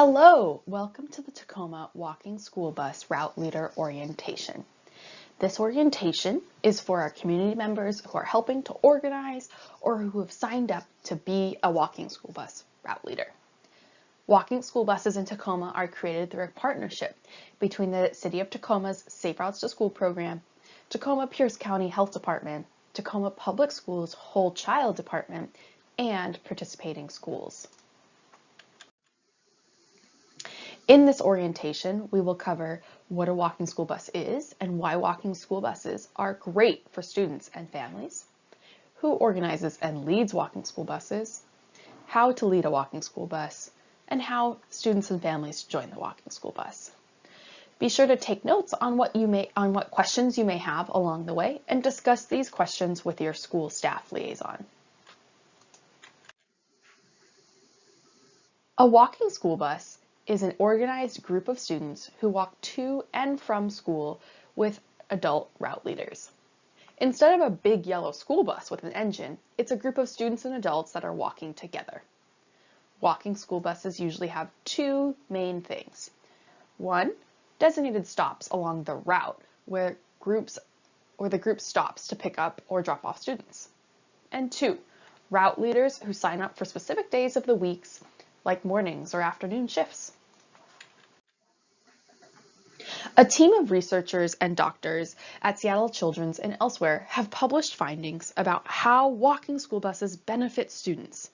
Hello, welcome to the Tacoma Walking School Bus Route Leader Orientation. This orientation is for our community members who are helping to organize or who have signed up to be a walking school bus route leader. Walking school buses in Tacoma are created through a partnership between the City of Tacoma's Safe Routes to School program, Tacoma Pierce County Health Department, Tacoma Public Schools Whole Child Department, and participating schools. In this orientation, we will cover what a walking school bus is and why walking school buses are great for students and families, who organizes and leads walking school buses, how to lead a walking school bus, and how students and families join the walking school bus. Be sure to take notes on what questions you may have along the way and discuss these questions with your school staff liaison. A walking school bus is an organized group of students who walk to and from school with adult route leaders. Instead of a big yellow school bus with an engine, it's a group of students and adults that are walking together. Walking school buses usually have two main things. One, designated stops along the route where the group stops to pick up or drop off students. And two, route leaders who sign up for specific days of the weeks like mornings or afternoon shifts. A team of researchers and doctors at Seattle Children's and elsewhere have published findings about how walking school buses benefit students.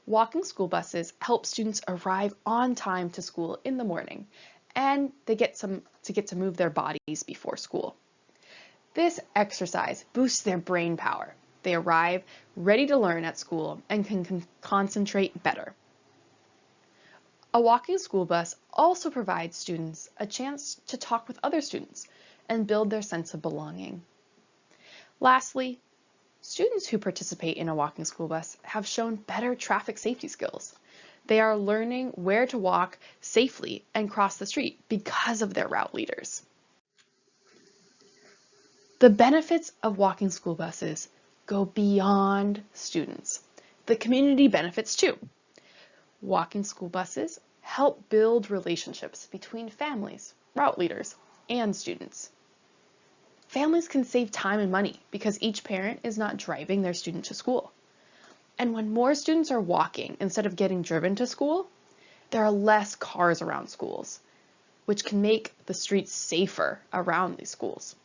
Walking school buses help students arrive on time to school in the morning, and they get to move their bodies before school. This exercise boosts their brain power. They arrive ready to learn at school and can concentrate better. A walking school bus also provides students a chance to talk with other students and build their sense of belonging. Lastly, students who participate in a walking school bus have shown better traffic safety skills. They are learning where to walk safely and cross the street because of their route leaders. The benefits of walking school buses go beyond students. The community benefits too. Walking school buses help build relationships between families, route leaders, and students. Families can save time and money because each parent is not driving their student to school. And when more students are walking instead of getting driven to school, there are less cars around schools, which can make the streets safer around these schools.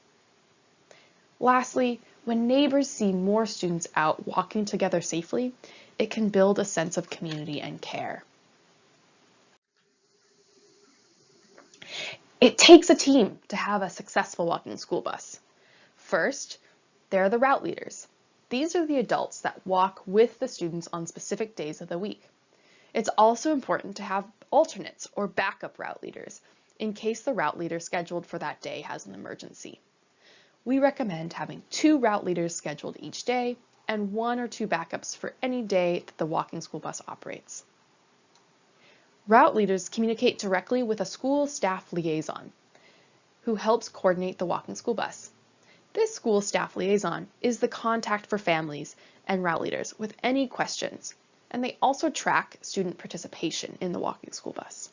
Lastly, when neighbors see more students out walking together safely, it can build a sense of community and care. It takes a team to have a successful walking school bus. First, there are the route leaders. These are the adults that walk with the students on specific days of the week. It's also important to have alternates or backup route leaders in case the route leader scheduled for that day has an emergency. We recommend having 2 route leaders scheduled each day and 1 or 2 backups for any day that the walking school bus operates. Route leaders communicate directly with a school staff liaison who helps coordinate the walking school bus. This school staff liaison is the contact for families and route leaders with any questions, and they also track student participation in the walking school bus.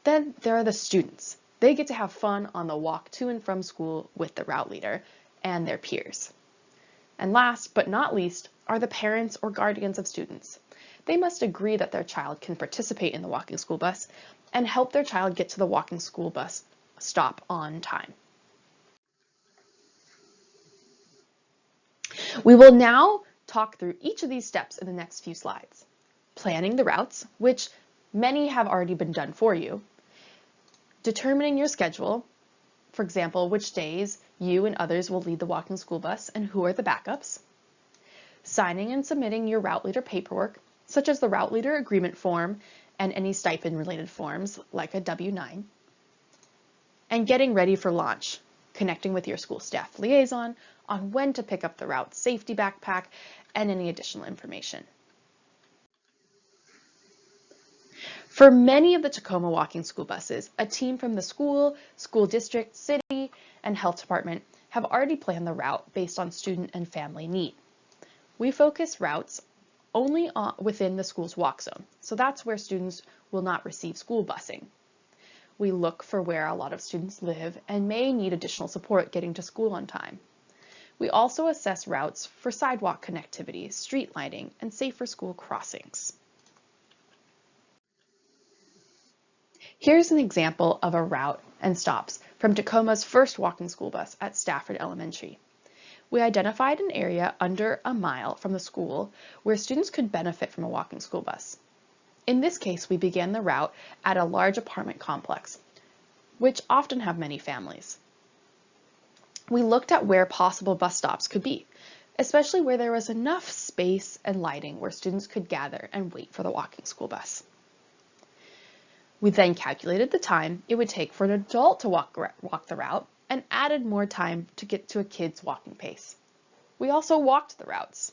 Then there are the students. They get to have fun on the walk to and from school with the route leader and their peers. And last but not least are the parents or guardians of students. They must agree that their child can participate in the walking school bus and help their child get to the walking school bus stop on time. We will now talk through each of these steps in the next few slides. Planning the routes, which many have already been done for you. Determining your schedule, for example, which days you and others will lead the walking school bus and who are the backups. Signing and submitting your route leader paperwork, such as the route leader agreement form and any stipend-related forms like a W-9. And getting ready for launch, connecting with your school staff liaison on when to pick up the route safety backpack and any additional information. For many of the Tacoma walking school buses, a team from the school district, city, and health department have already planned the route based on student and family need. We focus routes only within the school's walk zone. So that's where students will not receive school busing. We look for where a lot of students live and may need additional support getting to school on time. We also assess routes for sidewalk connectivity, street lighting, and safer school crossings. Here's an example of a route and stops from Tacoma's first walking school bus at Stafford Elementary. We identified an area under a mile from the school where students could benefit from a walking school bus. In this case, we began the route at a large apartment complex, which often have many families. We looked at where possible bus stops could be, especially where there was enough space and lighting where students could gather and wait for the walking school bus. We then calculated the time it would take for an adult to walk the route and added more time to get to a kid's walking pace. We also walked the routes.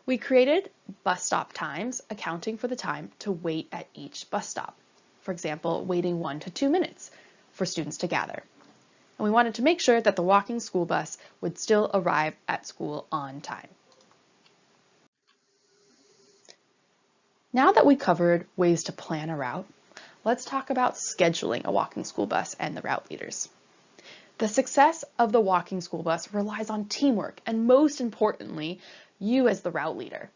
We created bus stop times accounting for the time to wait at each bus stop. For example, waiting 1 to 2 minutes for students to gather. And we wanted to make sure that the walking school bus would still arrive at school on time. Now that we covered ways to plan a route, let's talk about scheduling a walking school bus and the route leaders. The success of the walking school bus relies on teamwork and, most importantly, you as the route leader.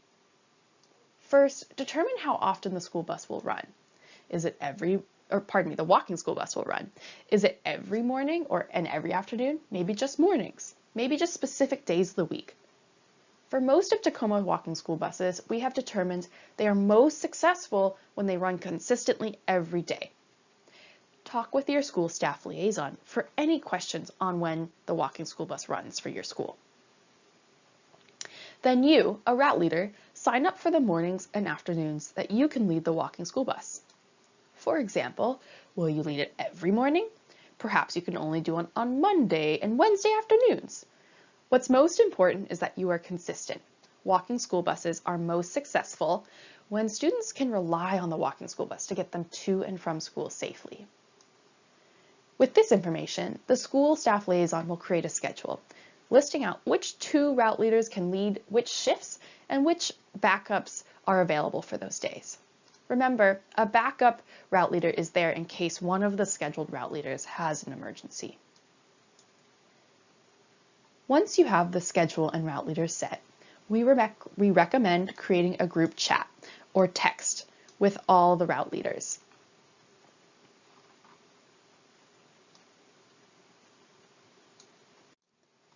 First, determine how often the school bus will run. The walking school bus will run. Is it every morning and every afternoon? Maybe just mornings. Maybe just specific days of the week. For most of Tacoma walking school buses, we have determined they are most successful when they run consistently every day. Talk with your school staff liaison for any questions on when the walking school bus runs for your school. Then you, a route leader, sign up for the mornings and afternoons that you can lead the walking school bus. For example, will you lead it every morning? Perhaps you can only do it on Monday and Wednesday afternoons. What's most important is that you are consistent. Walking school buses are most successful when students can rely on the walking school bus to get them to and from school safely. With this information, the school staff liaison will create a schedule, listing out which 2 route leaders can lead which shifts and which backups are available for those days. Remember, a backup route leader is there in case one of the scheduled route leaders has an emergency. Once you have the schedule and route leaders set, we recommend creating a group chat or text with all the route leaders.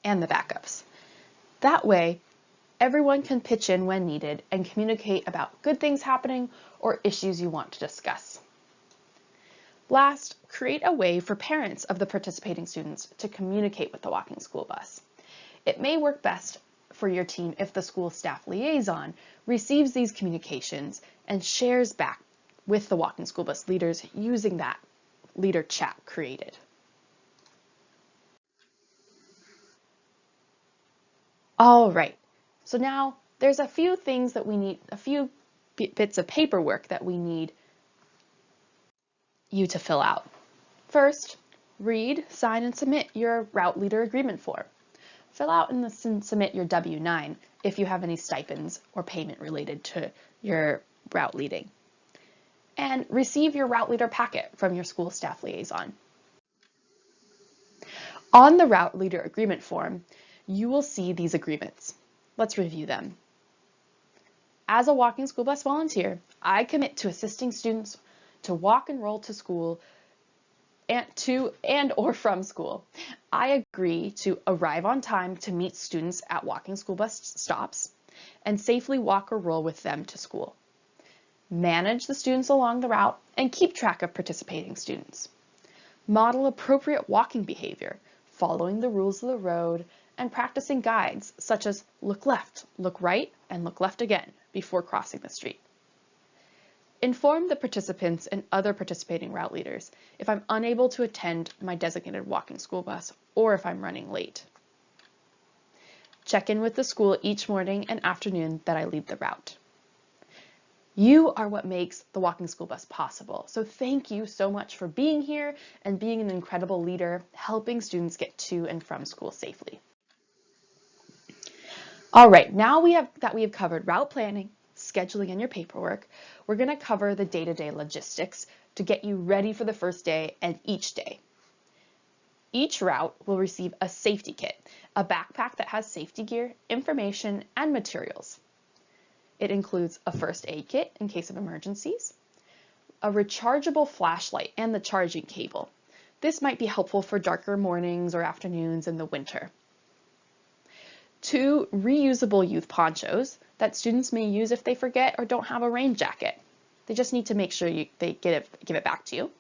And the backups. That way, everyone can pitch in when needed and communicate about good things happening or issues you want to discuss. Last, create a way for parents of the participating students to communicate with the walking school bus. It may work best for your team if the school staff liaison receives these communications and shares back with the walking school bus leaders using that leader chat created. All right, so now there's a few things that we need, a few bits of paperwork that we need you to fill out. First, read, sign, and submit your route leader agreement form. Fill out and submit your W-9 if you have any stipends or payment related to your route leading. And receive your route leader packet from your school staff liaison. On the route leader agreement form, you will see these agreements. Let's review them. As a walking school bus volunteer, I commit to assisting students to walk and roll to school and or from school. I agree to arrive on time to meet students at walking school bus stops and safely walk or roll with them to school. Manage the students along the route and keep track of participating students. Model appropriate walking behavior, following the rules of the road and practicing guides such as look left, look right, and look left again before crossing the street. Inform the participants and other participating route leaders if I'm unable to attend my designated walking school bus or if I'm running late. Check in with the school each morning and afternoon that I lead the route. You are what makes the walking school bus possible, so thank you so much for being here and being an incredible leader, helping students get to and from school safely. All right, now we have covered route planning, scheduling, and your paperwork. We're going to cover the day-to-day logistics to get you ready for the first day and each day. Each route will receive a safety kit, a backpack that has safety gear, information, and materials. It includes a first aid kit in case of emergencies, a rechargeable flashlight, and the charging cable. This might be helpful for darker mornings or afternoons in the winter. 2 reusable youth ponchos that students may use if they forget or don't have a rain jacket. They just need to make sure they give it back to you.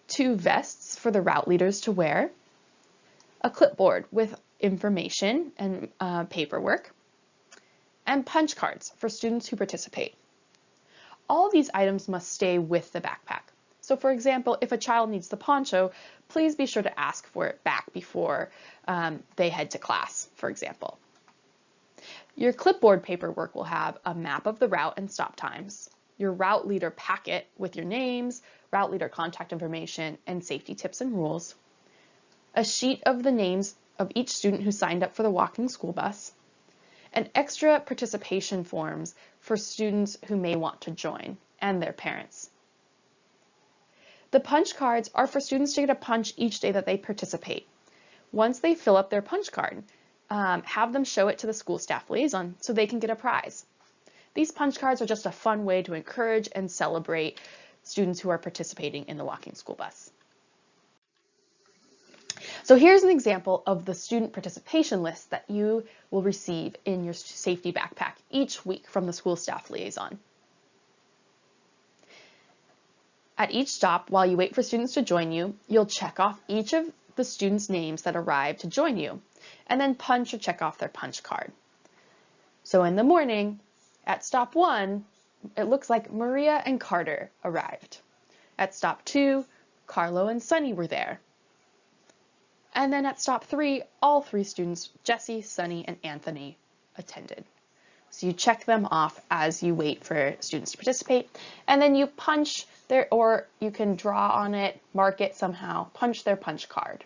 2 vests for the route leaders to wear. A clipboard with information and paperwork. And punch cards for students who participate. All these items must stay with the backpack. So for example, if a child needs the poncho, please be sure to ask for it back before they head to class, for example. Your clipboard paperwork will have a map of the route and stop times, your route leader packet with your names, route leader contact information, and safety tips and rules, a sheet of the names of each student who signed up for the walking school bus, and extra participation forms for students who may want to join and their parents. The punch cards are for students to get a punch each day that they participate. Once they fill up their punch card, have them show it to the school staff liaison so they can get a prize. These punch cards are just a fun way to encourage and celebrate students who are participating in the walking school bus. So here's an example of the student participation list that you will receive in your safety backpack each week from the school staff liaison. At each stop, while you wait for students to join you, you'll check off each of the students' names that arrived to join you, and then punch or check off their punch card. So in the morning, at stop 1, it looks like Maria and Carter arrived. At stop 2, Carlo and Sunny were there. And then at stop 3, all 3 students, Jesse, Sunny, and Anthony, attended. So you check them off as you wait for students to participate, and then you punch or you can draw on it, mark it somehow, punch their punch card.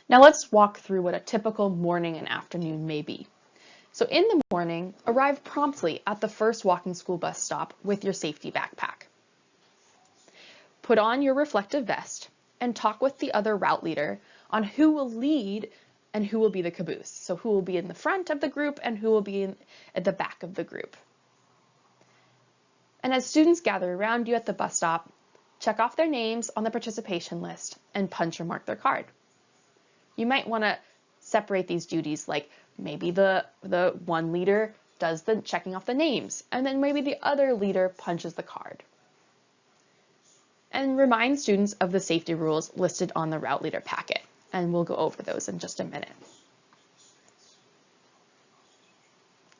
Now let's walk through what a typical morning and afternoon may be. So in the morning, arrive promptly at the first walking school bus stop with your safety backpack. Put on your reflective vest and talk with the other route leader on who will lead and who will be the caboose. So who will be in the front of the group and who will be at the back of the group. And as students gather around you at the bus stop, check off their names on the participation list and punch or mark their card. You might want to separate these duties, like maybe the one leader does the checking off the names, and then maybe the other leader punches the card. And remind students of the safety rules listed on the route leader packet, and we'll go over those in just a minute.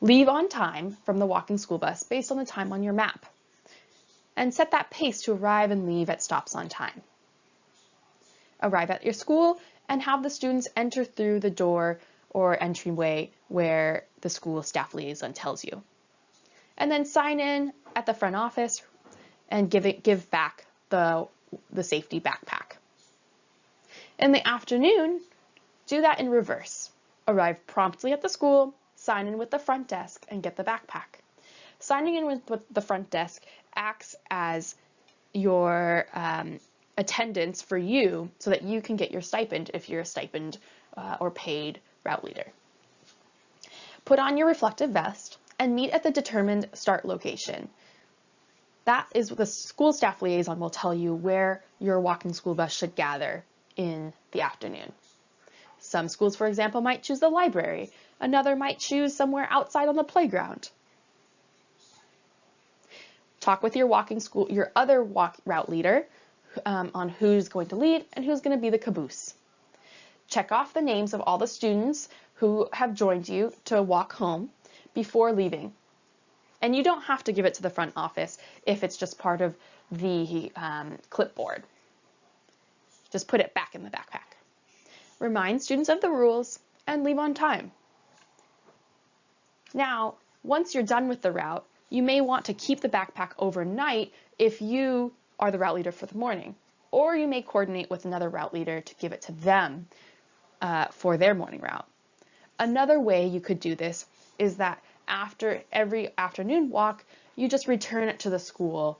Leave on time from the walking school bus based on the time on your map, and set that pace to arrive and leave at stops on time. Arrive at your school and have the students enter through the door or entryway where the school staff liaison tells you. And then sign in at the front office and give back the safety backpack. In the afternoon, do that in reverse. Arrive promptly at the school, sign in with the front desk, and get the backpack. Signing in with the front desk acts as your attendance for you so that you can get your stipend if you're a stipend or paid route leader. Put on your reflective vest and meet at the determined start location. That is what the school staff liaison will tell you where your walking school bus should gather in the afternoon. Some schools, for example, might choose the library. Another might choose somewhere outside on the playground. Talk with your other route leader on who's going to lead and who's going to be the caboose. Check off the names of all the students who have joined you to walk home before leaving. And you don't have to give it to the front office if it's just part of the clipboard. Just put it back in the backpack. Remind students of the rules and leave on time. Now, once you're done with the route, you may want to keep the backpack overnight if you are the route leader for the morning. or you may coordinate with another route leader to give it to them for their morning route. Another way you could do this is that after every afternoon walk, you just return it to the school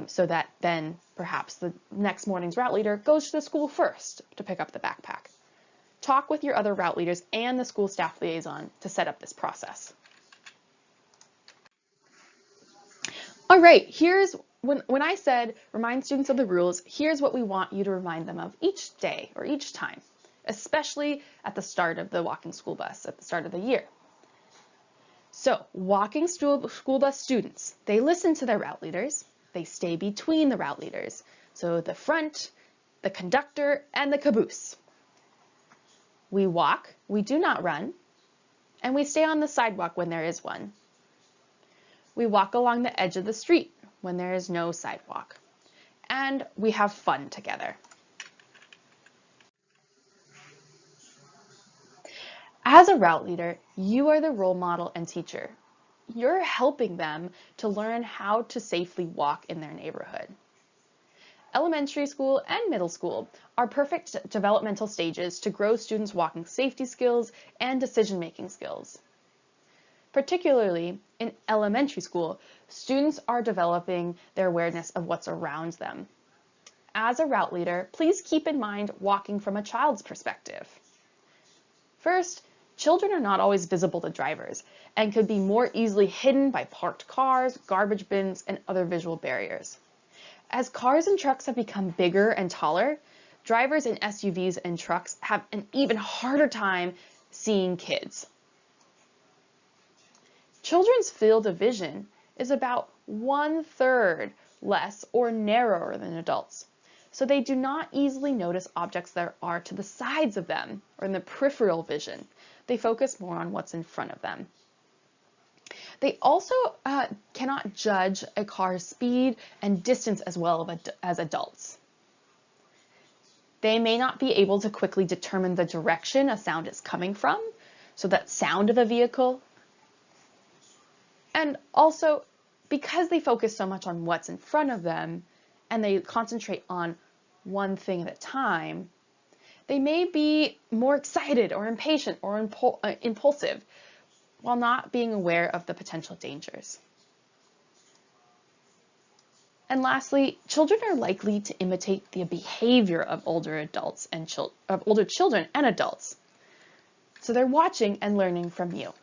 so that then perhaps the next morning's route leader goes to the school first to pick up the backpack. Talk with your other route leaders and the school staff liaison to set up this process. All right, here's when I said remind students of the rules, here's what we want you to remind them of each day or each time, especially at the start of the walking school bus, at the start of the year. So walking school bus students, they listen to their route leaders, they stay between the route leaders, so the front, the conductor, and the caboose. We walk, we do not run, and we stay on the sidewalk when there is one. We walk along the edge of the street when there is no sidewalk, and we have fun together. As a route leader, you are the role model and teacher. You're helping them to learn how to safely walk in their neighborhood. Elementary school and middle school are perfect developmental stages to grow students' walking safety skills and decision-making skills. Particularly in elementary school, students are developing their awareness of what's around them. As a route leader, please keep in mind walking from a child's perspective. First, children are not always visible to drivers and could be more easily hidden by parked cars, garbage bins, and other visual barriers. As cars and trucks have become bigger and taller, drivers in SUVs and trucks have an even harder time seeing kids. Children's field of vision is about 1/3 less or narrower than adults, so they do not easily notice objects that are to the sides of them or in the peripheral vision. They focus more on what's in front of them. They also cannot judge a car's speed and distance as well as adults. They may not be able to quickly determine the direction a sound is coming from, so that sound of a vehicle. And also, because they focus so much on what's in front of them and they concentrate on one thing at a time, they may be more excited or impatient or impulsive while not being aware of the potential dangers. And lastly, children are likely to imitate the behavior of older children and adults. So they're watching and learning from you.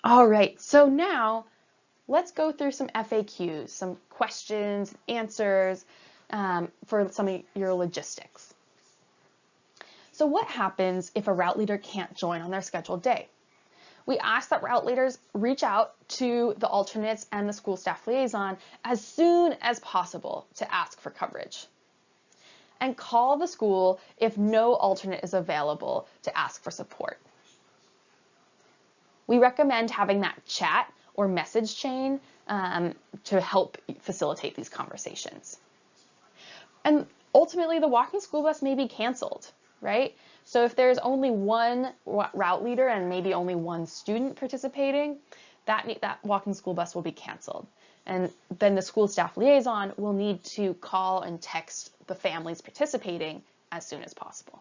All right, so now let's go through some FAQs, some questions, answers for some of your logistics. So what happens if a route leader can't join on their scheduled day? We ask that route leaders reach out to the alternates and the school staff liaison as soon as possible to ask for coverage. And call the school if no alternate is available to ask for support. We recommend having that chat or message chain to help facilitate these conversations. And ultimately, the walking school bus may be canceled, right? So if there's only one route leader and maybe only one student participating, that walking school bus will be canceled. And then the school staff liaison will need to call and text the families participating as soon as possible.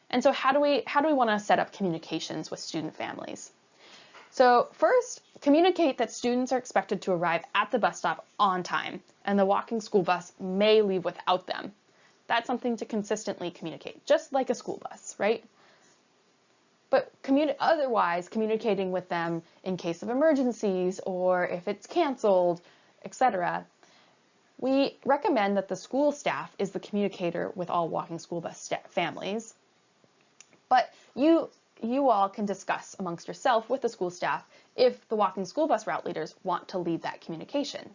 And so how do we want to set up communications with student families? So first, communicate that students are expected to arrive at the bus stop on time, and the walking school bus may leave without them. That's something to consistently communicate, just like a school bus, right? But otherwise, communicating with them in case of emergencies or if it's canceled, etc. We recommend that the school staff is the communicator with all walking school bus families. But you all can discuss amongst yourself with the school staff if the walking school bus route leaders want to lead that communication.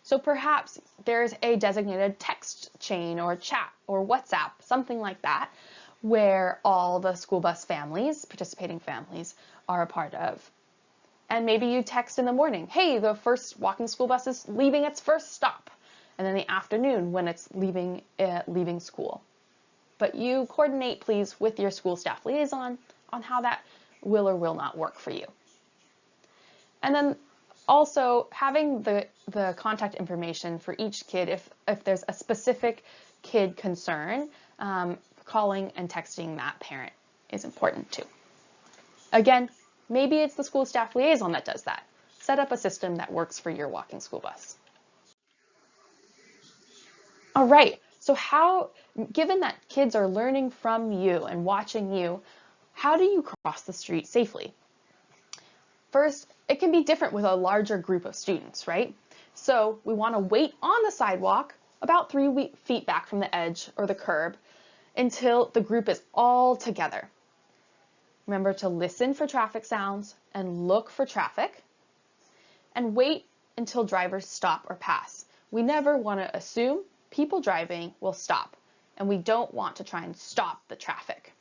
So perhaps there's a designated text chain or chat or WhatsApp, something like that, where all the school bus families, participating families, are a part of. And maybe you text in the morning, hey, the first walking school bus is leaving its first stop, and then the afternoon when it's leaving school. But you coordinate, please, with your school staff liaison on how that will or will not work for you. And then also having the contact information for each kid if there's a specific kid concern, calling and texting that parent is important too. Again, maybe it's the school staff liaison that does that. Set up a system that works for your walking school bus. All right, so given that kids are learning from you and watching you, how do you cross the street safely? First, it can be different with a larger group of students, right? So we want to wait on the sidewalk about 3 feet back from the edge or the curb until the group is all together. Remember to listen for traffic sounds and look for traffic, and wait until drivers stop or pass. We never want to assume people driving will stop, and we don't want to try and stop the traffic.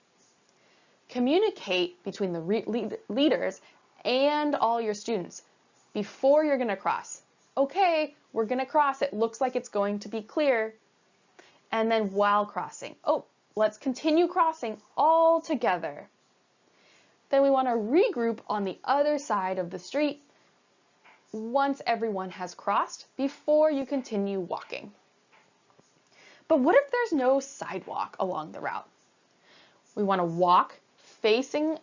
Communicate between the leaders and all your students before you're going to cross. Okay, we're going to cross. It looks like it's going to be clear. And then while crossing, oh, let's continue crossing all together. Then we want to regroup on the other side of the street once everyone has crossed before you continue walking. But what if there's no sidewalk along the route? We want to walk facing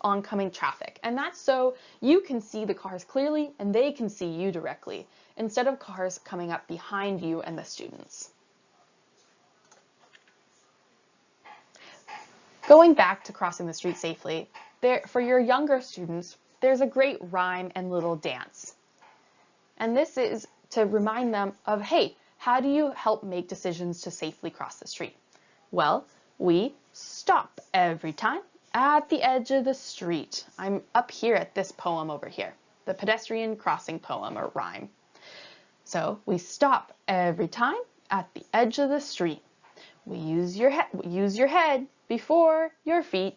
oncoming traffic, and that's so you can see the cars clearly and they can see you directly, instead of cars coming up behind you and the students. Going back to crossing the street safely, for your younger students, there's a great rhyme and little dance. And this is to remind them of, hey, how do you help make decisions to safely cross the street? Well, we stop every time at the edge of the street. I'm up here at this poem over here, the Pedestrian Crossing poem or rhyme. So we stop every time at the edge of the street. We use your head before your feet.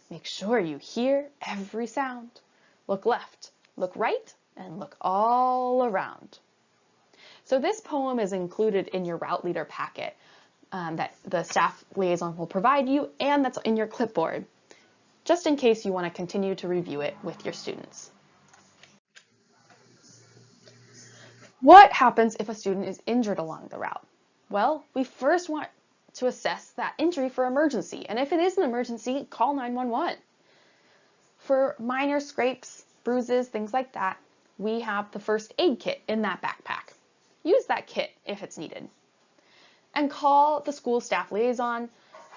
Make sure you hear every sound. Look left, look right, and look all around. So this poem is included in your route leader packet that the staff liaison will provide you, and that's in your clipboard, just in case you want to continue to review it with your students. What happens if a student is injured along the route? Well, we first want to assess that injury for emergency, and if it is an emergency, call 911. For minor scrapes, bruises, things like that, we have the first aid kit in that backpack. Use that kit if it's needed. And call the school staff liaison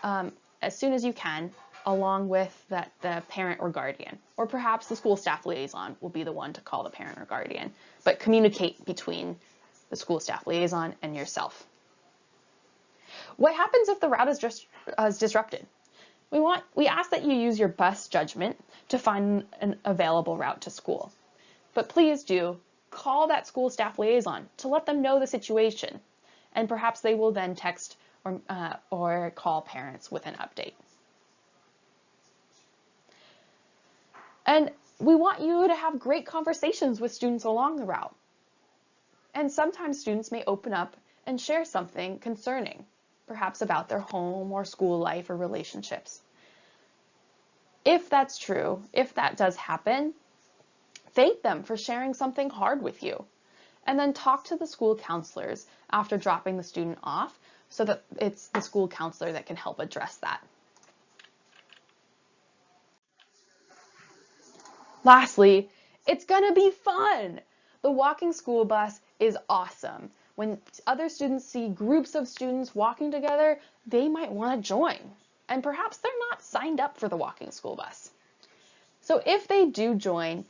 as soon as you can, along with the parent or guardian. Or perhaps the school staff liaison will be the one to call the parent or guardian, but communicate between the school staff liaison and yourself. What happens if the route is disrupted? We ask that you use your best judgment to find an available route to school. But please do call that school staff liaison to let them know the situation, and perhaps they will then text or call parents with an update. And we want you to have great conversations with students along the route. And sometimes students may open up and share something concerning, perhaps about their home or school life or relationships. If that's true, if that does happen, thank them for sharing something hard with you. And then talk to the school counselors after dropping the student off so that it's the school counselor that can help address that. Lastly, it's gonna be fun. The walking school bus is awesome. When other students see groups of students walking together, they might want to join. And perhaps they're not signed up for the walking school bus. So if they do join,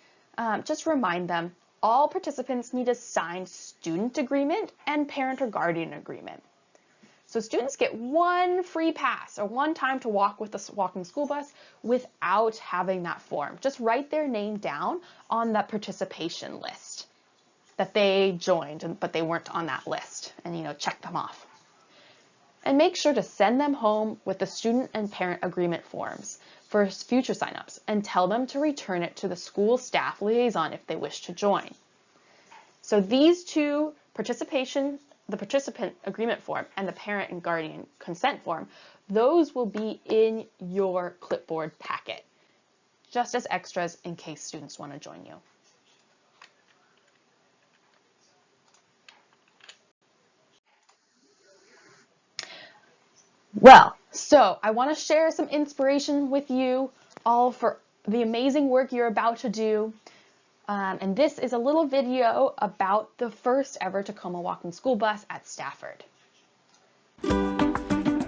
just remind them all participants need a signed student agreement and parent or guardian agreement. So students get one free pass or one time to walk with the walking school bus without having that form. Just write their name down on that participation list that they joined, but they weren't on that list, and check them off. And make sure to send them home with the student and parent agreement forms for future signups, and tell them to return it to the school staff liaison if they wish to join. So these two, the participant agreement form and the parent and guardian consent form, those will be in your clipboard packet. just as extras in case students want to join you. Well, so I want to share some inspiration with you all for the amazing work you're about to do. And this is a little video about the first ever Tacoma walking school bus at Stafford.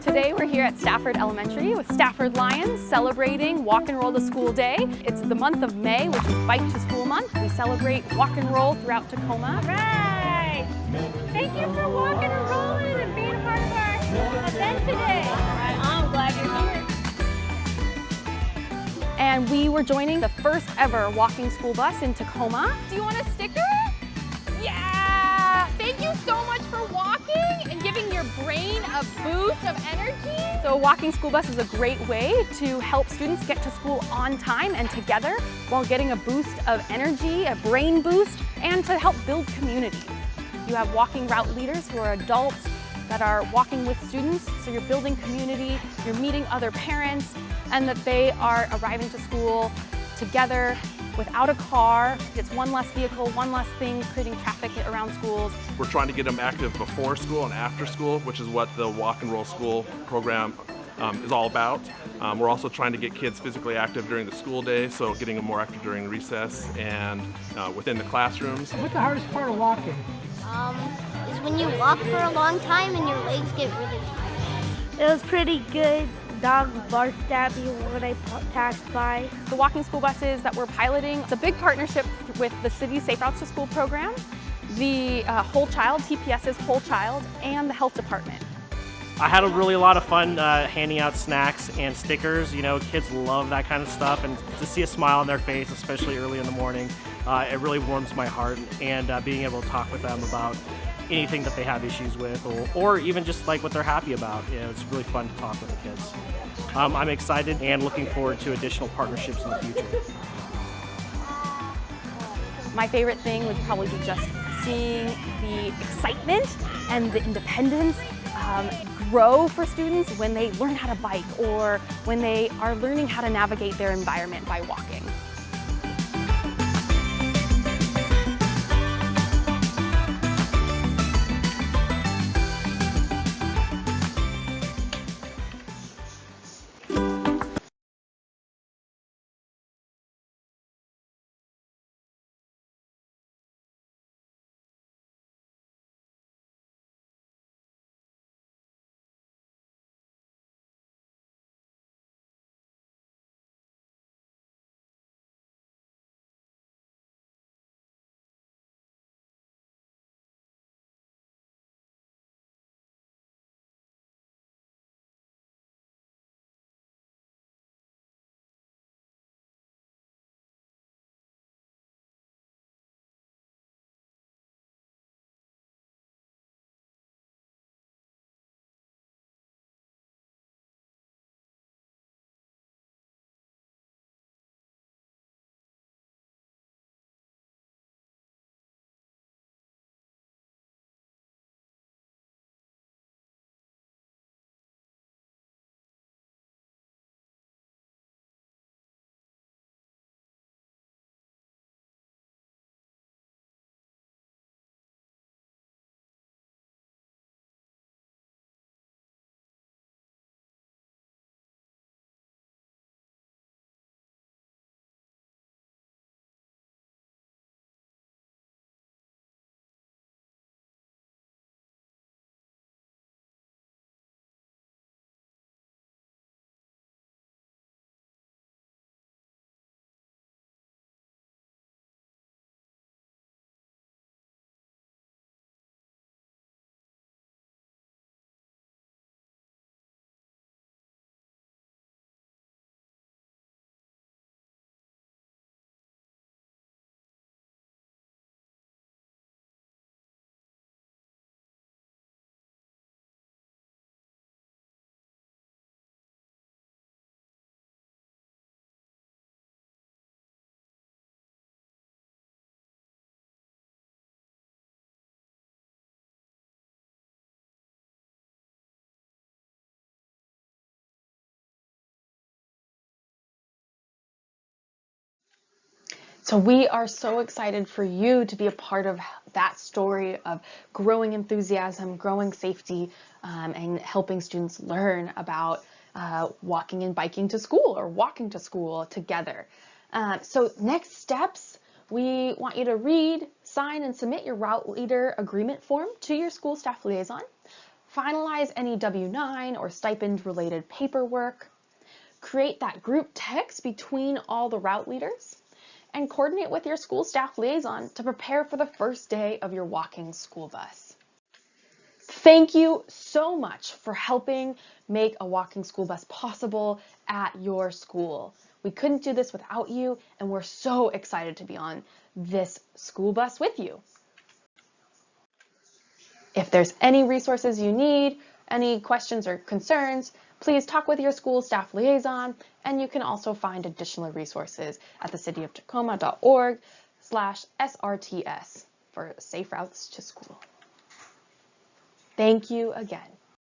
Today we're here at Stafford Elementary with Stafford Lions celebrating Walk and Roll to School Day. It's the month of May, which is Bike to School Month. We celebrate walk and roll throughout Tacoma. All right! Thank you for walking and rolling and being a part of our event today. I'm glad you're here. And we were joining the first ever walking school bus in Tacoma. Do you want a sticker? Yeah! Thank you so much for walking and giving your brain a boost of energy. So a walking school bus is a great way to help students get to school on time and together while getting a boost of energy, a brain boost, and to help build community. You have walking route leaders who are adults that are walking with students, so you're building community, you're meeting other parents, and that they are arriving to school together without a car. It's one less vehicle, one less thing creating traffic around schools. We're trying to get them active before school and after school, which is what the Walk and Roll School program is all about. We're also trying to get kids physically active during the school day, so getting them more active during recess and within the classrooms. What's the hardest part of walking? Is when you walk for a long time and your legs get really tired. It was pretty good. Dogs barked at me when I passed by. The walking school buses that we're piloting, it's a big partnership with the city's Safe Routes to School program, the Whole Child, TPS's Whole Child, and the health department. I had a lot of fun handing out snacks and stickers. You know, kids love that kind of stuff, and to see a smile on their face, especially early in the morning, it really warms my heart. And being able to talk with them about anything that they have issues with, or even just like what they're happy about. You know, it's really fun to talk with the kids. I'm excited and looking forward to additional partnerships in the future. My favorite thing would probably be just seeing the excitement and the independence grow for students when they learn how to bike or when they are learning how to navigate their environment by walking. So we are so excited for you to be a part of that story of growing enthusiasm, growing safety, and helping students learn about walking and biking to school or walking to school together. So next steps, we want you to read, sign, and submit your route leader agreement form to your school staff liaison. Finalize any W-9 or stipend related paperwork. Create that group text between all the route leaders. And coordinate with your school staff liaison to prepare for the first day of your walking school bus. Thank you so much for helping make a walking school bus possible at your school. We couldn't do this without you, and we're so excited to be on this school bus with you. If there's any resources you need, any questions or concerns, please talk with your school staff liaison, and you can also find additional resources at thecityoftacoma.org/SRTS for safe routes to school. Thank you again.